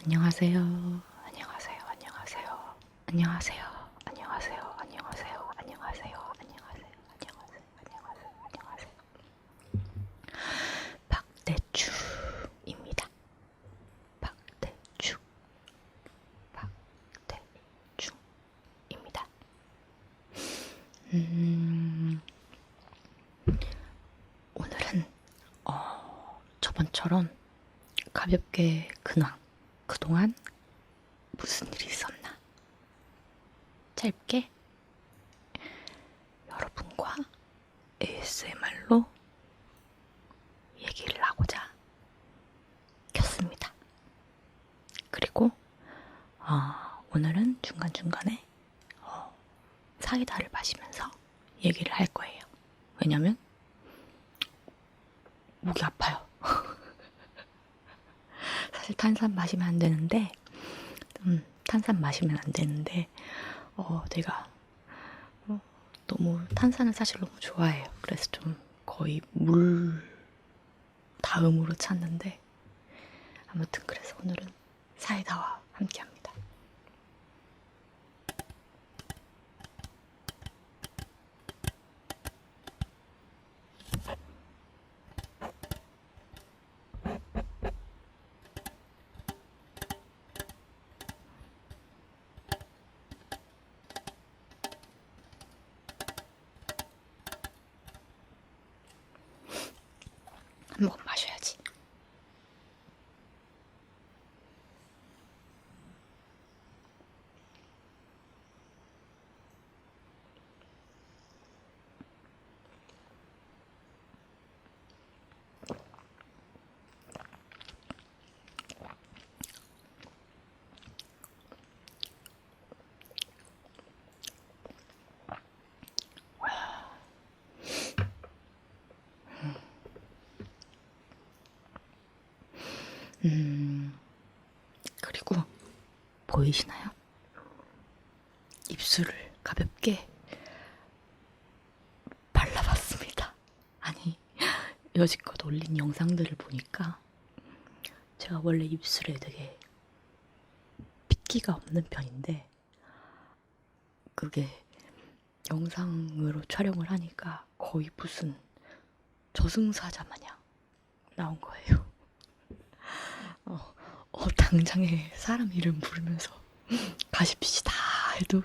안녕하세요. 안녕하세요. 안녕하세요. 안녕하세요. 안녕하세요. 안녕하세요. 안녕하세요. 안녕하세요. 안녕하세요. 안녕하세요. 안녕하세요. 박대추입니다. 박대추. 박대추입니다. 오늘은 저번처럼 가볍게 근황, 그동안 무슨 일이 있었나 짧게 여러분과 ASMR로 얘기를 하고자 켰습니다. 그리고 오늘은 중간중간에 사이다를 마시면서 얘기를 할 거예요. 왜냐면 목이 아파요. 사실 탄산 마시면 안 되는데 내가 너무 탄산을 사실 너무 좋아해요. 그래서 좀 거의 물 다음으로 찾는데 아무튼 그래서 오늘은 사이다와 함께합니다. 한 모금 마셔야지. 그리고 보이시나요? 입술을 가볍게 발라봤습니다. 아니, 여지껏 올린 영상들을 보니까 제가 원래 입술에 되게 핏기가 없는 편인데 그게 영상으로 촬영을 하니까 거의 무슨 저승사자 마냥 나온 거예요. 당장에 사람 이름 부르면서 가십시다 해도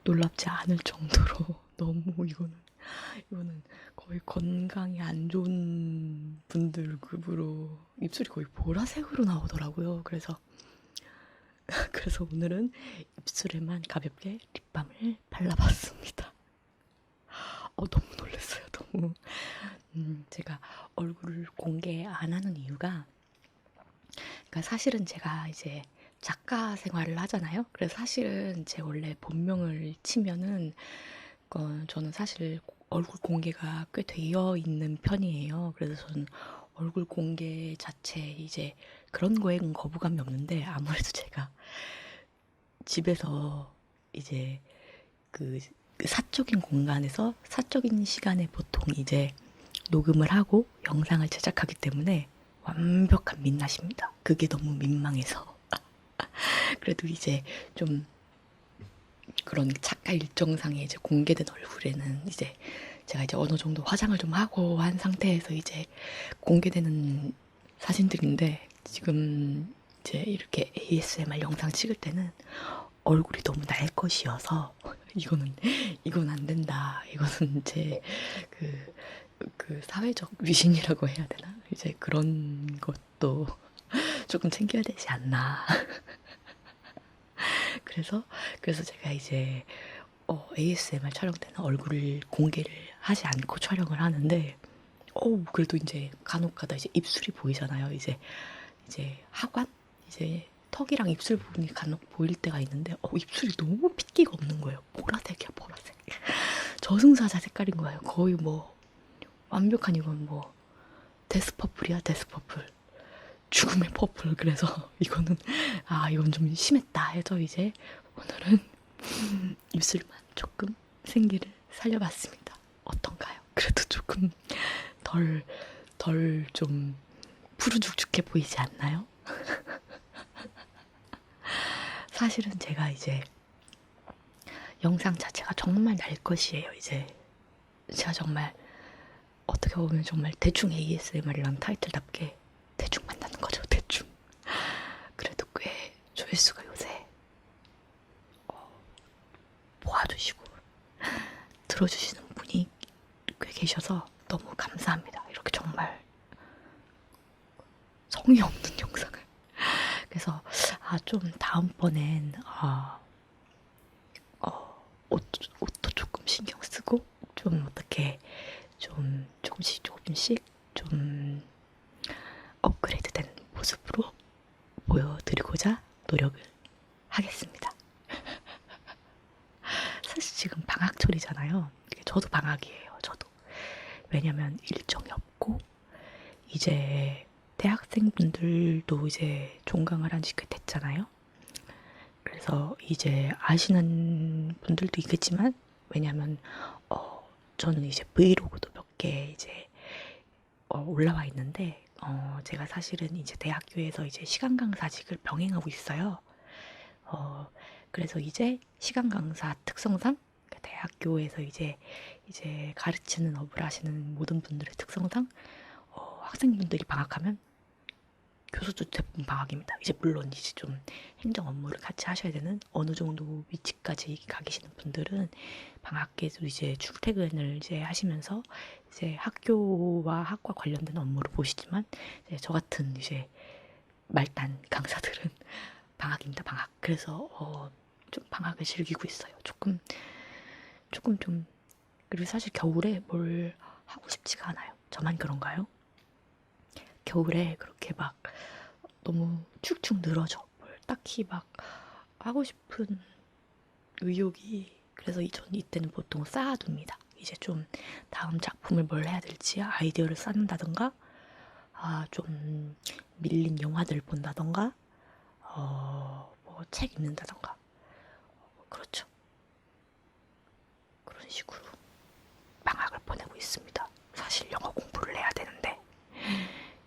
놀랍지 않을 정도로 너무 이거는 거의 건강에 안 좋은 분들 급으로 입술이 거의 보라색으로 나오더라고요. 그래서 오늘은 입술에만 가볍게 립밤을 발라봤습니다. 너무 놀랐어요. 너무. 제가 얼굴을 공개 안 하는 이유가, 그러니까 사실은 제가 이제 작가 생활을 하잖아요. 그래서 사실은 제 원래 본명을 치면은 저는 사실 얼굴 공개가 꽤 되어 있는 편이에요. 그래서 저는 얼굴 공개 자체 이제 그런 거에는 거부감이 없는데 아무래도 제가 집에서 이제 그 사적인 공간에서 사적인 시간에 보통 이제 녹음을 하고 영상을 제작하기 때문에 완벽한 민낯입니다. 그게 너무 민망해서. 그래도 이제 좀 그런 작가 일정상에 이제 공개된 얼굴에는 이제 제가 이제 어느 정도 화장을 좀 하고 한 상태에서 이제 공개되는 사진들인데, 지금 이제 이렇게 ASMR 영상 찍을 때는 얼굴이 너무 날 것이어서 이건 안 된다. 이거는 제 사회적 위신이라고 해야 되나? 이제 그런 것도 조금 챙겨야 되지 않나. 그래서 제가 이제 ASMR 촬영 때는 얼굴을 공개를 하지 않고 촬영을 하는데, 그래도 이제 간혹가다 이제 입술이 보이잖아요. 이제 하관? 이제 턱이랑 입술 부분이 간혹 보일 때가 있는데, 입술이 너무 핏기가 없는 거예요. 보라색이야, 보라색. 저승사자 색깔인 거예요. 거의 뭐, 완벽한 이건 뭐, 데스퍼플이야, 데스퍼플. 죽음의 퍼플. 그래서 이건 좀 심했다 해서 이제 오늘은 입술만 조금 생기를 살려봤습니다. 어떤가요? 그래도 조금 덜 좀 푸르죽죽해 보이지 않나요? 사실은 제가 이제 영상 자체가 정말 날 것이에요. 이제 제가 정말 어떻게 보면 정말 대충 ASMR이라는 타이틀답게 대충 만나는 거죠. 대충. 그래도 꽤 조회수가 요새 모아주시고 들어주시는 분이 꽤 계셔서 너무 감사합니다. 이렇게 정말 성의 없는 영상을. 그래서 좀 다음번엔 옷도 조금 신경 쓰고 좀 어떻게 좀 조금씩 좀 업그레이드된 모습으로 보여드리고자 노력을 하겠습니다. 사실 지금 방학철이잖아요. 저도 방학이에요. 저도. 왜냐면 일정이 없고 이제 대학생분들도 이제 종강을 한 지 꽤 됐잖아요. 그래서 이제 아시는 분들도 있겠지만 왜냐면 저는 이제 브이로그도 몇 개 이제 올라와 있는데 제가 사실은 이제 대학교에서 이제 시간 강사직을 병행하고 있어요. 그래서 이제 시간 강사 특성상 대학교에서 이제 가르치는 업을 하시는 모든 분들의 특성상 학생분들이 방학하면 교수도 대부분 방학입니다. 이제 물론 이제 좀 행정 업무를 같이 하셔야 되는 어느 정도 위치까지 가 계시는 분들은 방학에도 이제 출퇴근을 이제 하시면서 이제 학교와 학과 관련된 업무를 보시지만 이제 저 같은 이제 말단 강사들은 방학입니다. 방학. 그래서 좀 방학을 즐기고 있어요. 조금 좀. 그리고 사실 겨울에 뭘 하고 싶지가 않아요. 저만 그런가요? 겨울에 그렇게 막 너무 축축 늘어져. 뭘 딱히 막 하고 싶은 의욕이. 그래서 전 이때는 보통 쌓아둡니다. 이제 좀 다음 작품을 뭘 해야 될지 아이디어를 쌓는다던가, 좀 밀린 영화들을 본다던가, 뭐 책 읽는다던가. 그렇죠. 그런 식으로 방학을 보내고 있습니다. 사실 영어 공부를 해야 되는데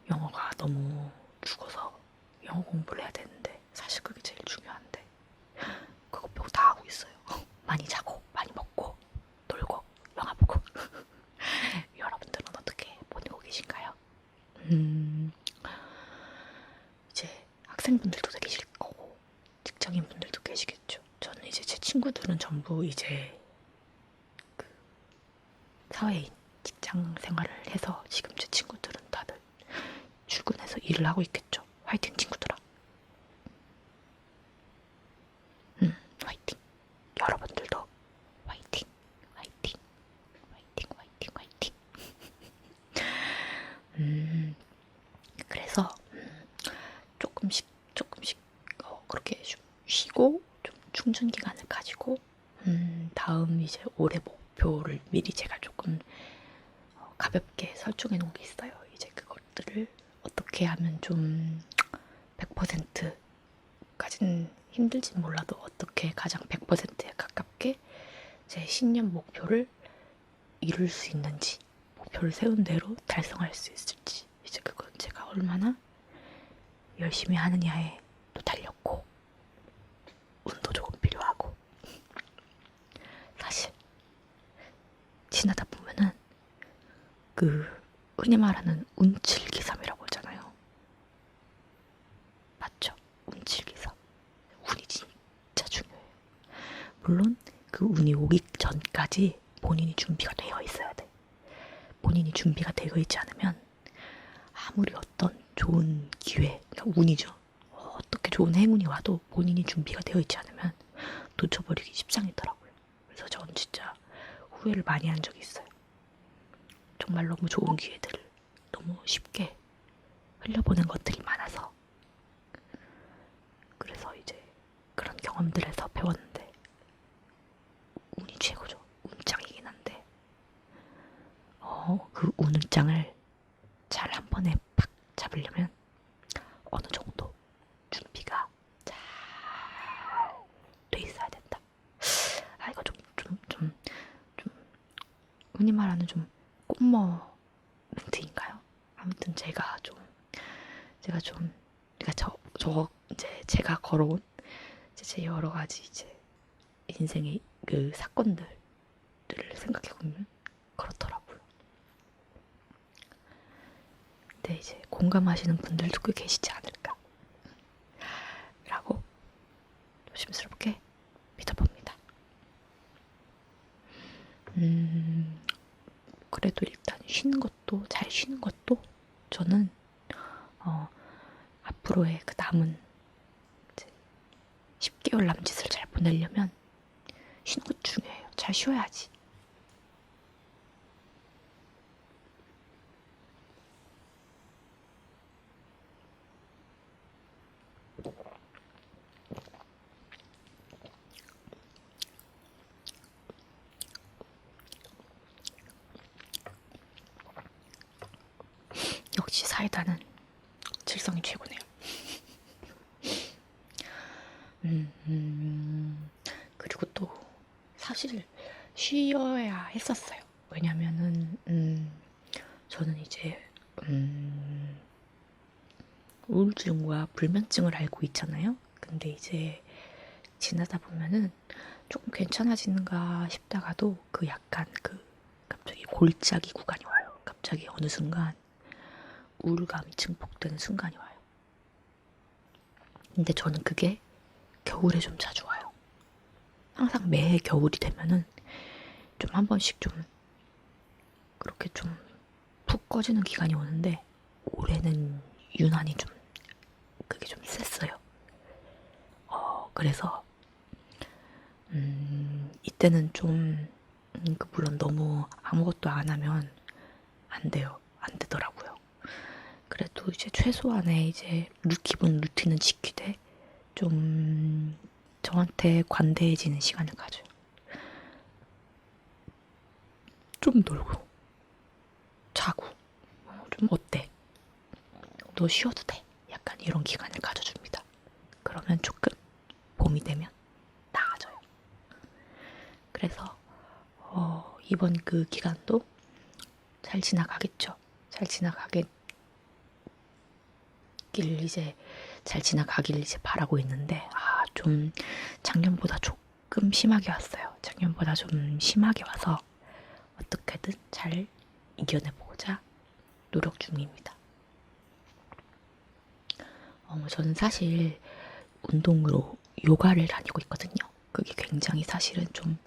영어가 너무 죽어서 영어 공부를 해야 되는데 사실 그게 제일 중요한데 그거 빼고 다 하고 있어요. 많이 자고 많이 먹고 놀고 영화 보고. 여러분들은 어떻게 보내고 계신가요? 이제 학생분들도 계실 거고 직장인분들도 계시겠죠. 저는 이제 제 친구들은 전부 이제 사회인 직장 생활을 해서 지금 제 친구들은 다들 출근해서 일을 하고 있겠죠. 화이팅 친구들아. 화이팅. 여러분들도 화이팅. 화이팅. 화이팅. 화이팅. 화이팅. 그래서 조금씩 그렇게 좀 쉬고 좀 충전 기간을 가지고 다음 이제 올해 목표를 미리 제가 조금 가볍게 설정해 놓은 게 있어요. 이제 그것들을 어떻게 하면 좀 100%까지는 힘들진 몰라도 어떻게 가장 100%에 가깝게 제 신년 목표를 이룰 수 있는지, 목표를 세운 대로 달성할 수 있을지, 이제 그건 제가 얼마나 열심히 하느냐에 또 달렸고 운도 조금 필요하고. 사실 지나다 보면은 흔히 말하는 운칠기삼이라고 하잖아요. 맞죠? 운칠기삼. 운이 진짜 중요해요. 물론 그 운이 오기 전까지 본인이 준비가 되어 있어야 돼. 본인이 준비가 되어 있지 않으면 아무리 어떤 좋은 기회, 그러니까 운이죠. 어떻게 좋은 행운이 와도 본인이 준비가 되어 있지 않으면 놓쳐버리기 십상이더라고요. 그래서 저는 진짜 후회를 많이 한 적이 있어요. 정말 너무 좋은 기회들을 너무 쉽게 흘려보낸 것들이 많아서. 그래서 이제 그런 경험들에서 배웠는데 운이 최고죠. 운짱이긴 한데 그 운장을 잘 한 번에 팍 잡으려면 어느 정도 준비가 잘 돼 있어야 된다. 이거 좀 흔히 말하는 좀 꽃머 멘트인가요? 아무튼 그러니까 저 이제 제가 걸어온 이제 제 여러 가지 이제 인생의 그 사건들을 생각해보면 그렇더라고요. 근데 이제 공감하시는 분들도 꽤 계시지 않을까 라고 조심스럽게 믿어봅니다. 그래도 일단 쉬는 것도, 잘 쉬는 것도 저는 앞으로의 그 남은 이제 10개월 남짓을 잘 보내려면 쉬는 것도 중요해요. 잘 쉬어야지. 역시 사이다는 질성이 최고네요. 그리고 또 사실 쉬어야 했었어요. 왜냐면은 저는 이제 우울증과 불면증을 알고 있잖아요. 근데 이제 지나다 보면은 조금 괜찮아지는가 싶다가도 그 약간 그 갑자기 골짜기 구간이 와요. 갑자기 어느 순간 우울감이 증폭되는 순간이 와요. 근데 저는 그게 겨울에 좀 자주 와요. 항상 매해 겨울이 되면은 좀 한 번씩 좀 그렇게 좀 푹 꺼지는 기간이 오는데 올해는 유난히 좀 그게 좀 셌어요. 그래서 이때는 좀 물론 너무 아무것도 안 하면 안 돼요. 안 되더라고요. 그래도 이제 최소한의 이제 기본 루틴은 지키되 좀 저한테 관대해지는 시간을 가져요. 좀 놀고 자고 좀 어때? 너 쉬어도 돼. 약간 이런 기간을 가져줍니다. 그러면 조금 봄이 되면 나아져요. 그래서 이번 그 기간도 잘 지나가겠죠. 잘 지나가길 이제 잘 지나가길 이제 바라고 있는데 좀 작년보다 조금 심하게 왔어요. 작년보다 좀 심하게 와서 어떻게든 잘 이겨내보고자 노력 중입니다. 저는 사실 운동으로 요가를 다니고 있거든요. 그게 굉장히 사실은 좀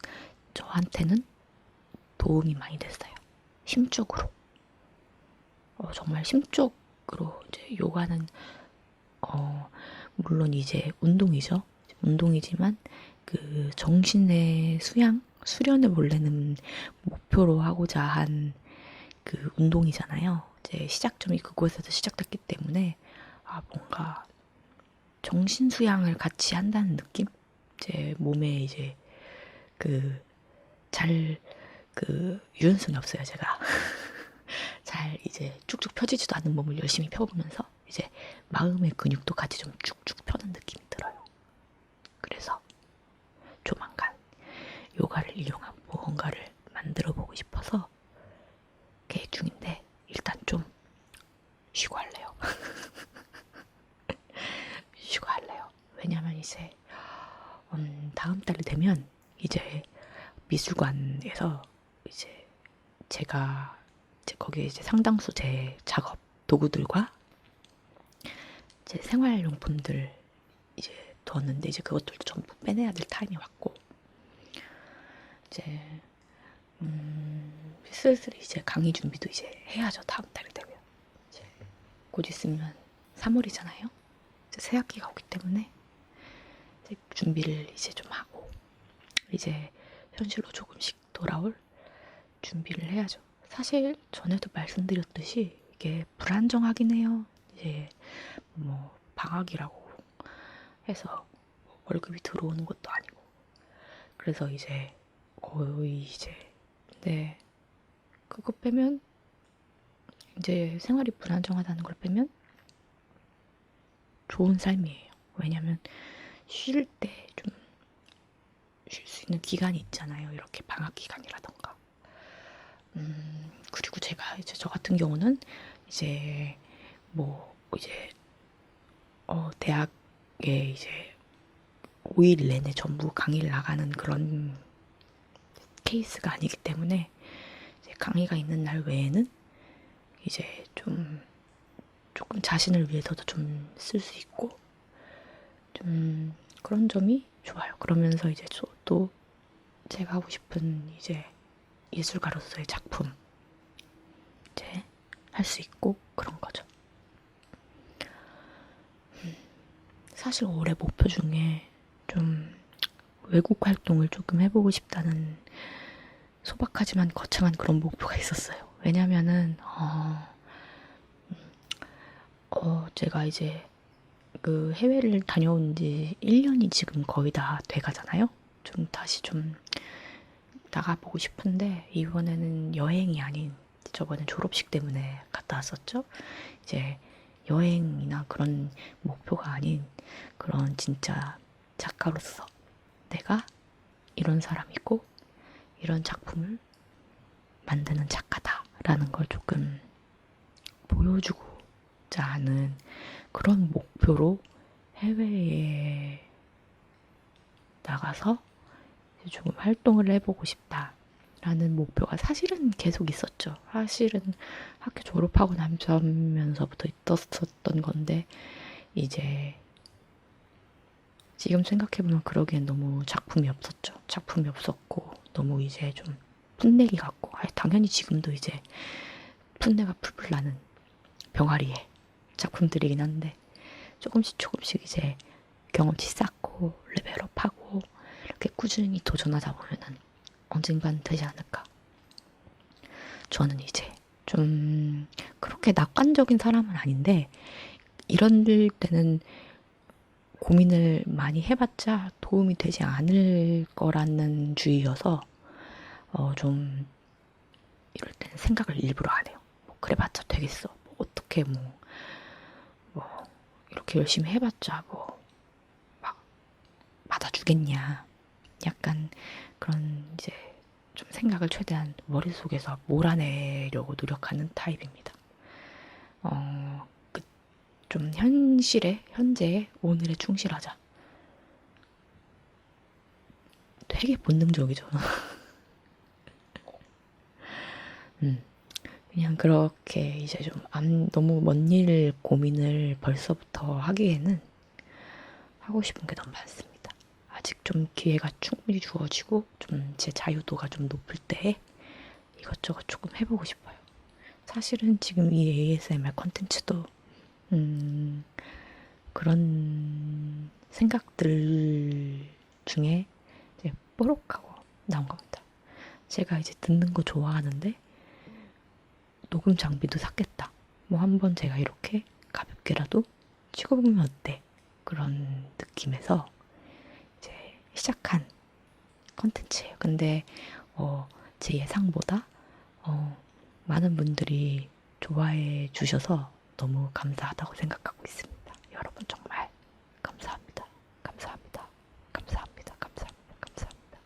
저한테는 도움이 많이 됐어요. 심적으로. 정말 심적으로 이제 요가는 물론 이제 운동이죠. 운동이지만 그 정신의 수련을 원래는 목표로 하고자 한 그 운동이잖아요. 이제 시작점이 그곳에서 시작됐기 때문에 뭔가 정신 수양을 같이 한다는 느낌? 제 몸에 이제 유연성이 없어요, 제가. 잘 이제 쭉쭉 펴지지도 않는 몸을 열심히 펴보면서 이제 마음의 근육도 같이 좀 쭉쭉 펴는 느낌이 들어요. 그래서 조만간 요가를 이용한 무언가를 만들어 보고 싶어서 계획 중인데 일단 좀 쉬고 할래요. 쉬고 할래요. 왜냐면 이제 다음 달이 되면 이제 미술관에서 이제 제가 이제 거기에 이제 상당수 제 작업 도구들과 제 생활용품들 이제 두었는데 이제 그것들도 전부 빼내야 될 타임이 왔고 이제 슬슬 이제 강의 준비도 이제 해야죠. 다음 달이 되면 이제 곧 있으면 3월이잖아요. 이제 새 학기가 오기 때문에 이제 준비를 이제 좀 하고 이제 현실로 조금씩 돌아올 준비를 해야죠. 사실 전에도 말씀드렸듯이 이게 불안정하긴 해요. 이제 뭐 방학이라고 해서 월급이 들어오는 것도 아니고 그래서 이제 거의 이제 네 그거 빼면 이제 생활이 불안정하다는 걸 빼면 좋은 삶이에요. 왜냐면 쉴 때 좀 쉴 수 있는 기간이 있잖아요. 이렇게 방학 기간이라던가. 그리고 제가 이제 저 같은 경우는 이제 뭐 이제 대학에 이제 5일 내내 전부 강의를 나가는 그런 케이스가 아니기 때문에 이제 강의가 있는 날 외에는 이제 조금 자신을 위해서도 좀 쓸 수 있고 좀 그런 점이 좋아요. 그러면서 이제 또 제가 하고 싶은 이제 예술가로서의 작품 이제 할 수 있고 그런 거죠. 사실 올해 목표 중에 좀 외국 활동을 조금 해보고 싶다는 소박하지만 거창한 그런 목표가 있었어요. 왜냐면은 제가 이제 그 해외를 다녀온 지 1년이 지금 거의 다 돼가잖아요. 좀 다시 좀 나가보고 싶은데 이번에는 여행이 아닌 저번에 졸업식 때문에 갔다 왔었죠. 이제 여행이나 그런 목표가 아닌 그런 진짜 작가로서 내가 이런 사람이고 이런 작품을 만드는 작가다라는 걸 조금 보여주고자 하는 그런 목표로 해외에 나가서 조금 활동을 해보고 싶다라는 목표가 사실은 계속 있었죠. 사실은 학교 졸업하고 나면서부터 있었던 건데 이제 지금 생각해보면 그러기엔 너무 작품이 없었죠. 작품이 없었고 너무 이제 좀 풋내기 같고 당연히 지금도 이제 풋내가 풀풀 나는 병아리의 작품들이긴 한데 조금씩 이제 경험치 쌓고 레벨업하고 이렇게 꾸준히 도전하다 보면은 언젠간 되지 않을까. 저는 이제 좀 그렇게 낙관적인 사람은 아닌데 이런 때는 고민을 많이 해봤자 도움이 되지 않을 거라는 주의여서 좀 이럴 때는 생각을 일부러 안 해요. 뭐 그래봤자 되겠어. 뭐 어떻게 뭐 이렇게 열심히 해봤자 뭐 막 받아주겠냐. 약간 그런 이제 좀 생각을 최대한 머릿속에서 몰아내려고 노력하는 타입입니다. 좀 현재에 오늘에 충실하자. 되게 본능적이죠. 그냥 그렇게 이제 좀 너무 먼 일 고민을 벌써부터 하기에는 하고 싶은 게 너무 많습니다. 아직 좀 기회가 충분히 주어지고 좀 제 자유도가 좀 높을 때에 이것저것 조금 해보고 싶어요. 사실은 지금 이 ASMR 컨텐츠도 그런 생각들 중에 이제 뽀록하고 나온 겁니다. 제가 이제 듣는 거 좋아하는데 녹음 장비도 샀겠다. 뭐 한번 제가 이렇게 가볍게라도 찍어보면 어때? 그런 느낌에서 이제 시작한 컨텐츠예요. 근데 제 예상보다 많은 분들이 좋아해 주셔서 너무 감사하다고 생각하고 있습니다. 여러분 정말 감사합니다. 감사합니다. 감사합니다. 감사합니다. 감사합니다.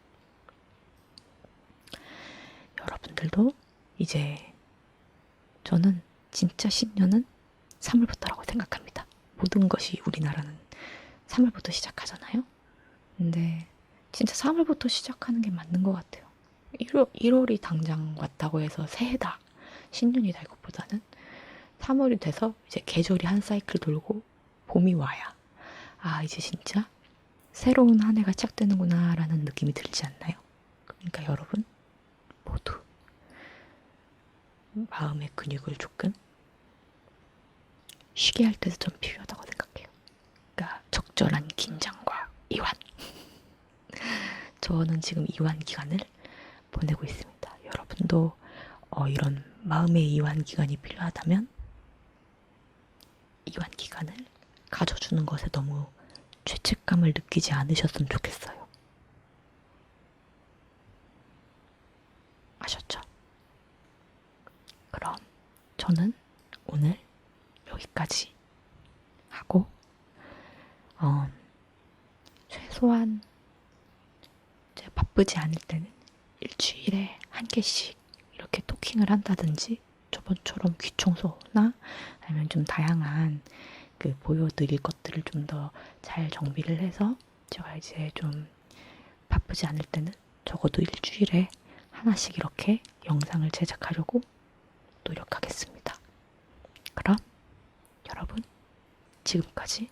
여러분들도 이제 저는 진짜 신년은 3월부터라고 생각합니다. 모든 것이 우리나라는 3월부터 시작하잖아요. 근데 진짜 3월부터 시작하는 게 맞는 것 같아요. 1월이 당장 왔다고 해서 새해다, 신년이다 이것보다는 3월이 돼서 이제 계절이 한 사이클 돌고 봄이 와야 이제 진짜 새로운 한 해가 시작되는구나 라는 느낌이 들지 않나요? 그러니까 여러분 모두 마음의 근육을 조금 쉬게 할 때도 좀 필요하다고 생각해요. 그러니까 적절한 긴장과 이완. 저는 지금 이완 기간을 보내고 있습니다. 여러분도 이런 마음의 이완 기간이 필요하다면 이완 기간을 가져주는 것에 너무 죄책감을 느끼지 않으셨으면 좋겠어요. 아셨죠? 그럼 저는 오늘 여기까지 하고 최소한 제가 바쁘지 않을 때는 일주일에 한 개씩 이렇게 토킹을 한다든지 저번처럼 귀청소나 아니면 좀 다양한 그 보여드릴 것들을 좀 더 잘 정비를 해서 제가 이제 좀 바쁘지 않을 때는 적어도 일주일에 하나씩 이렇게 영상을 제작하려고 노력하겠습니다. 그럼 여러분, 지금까지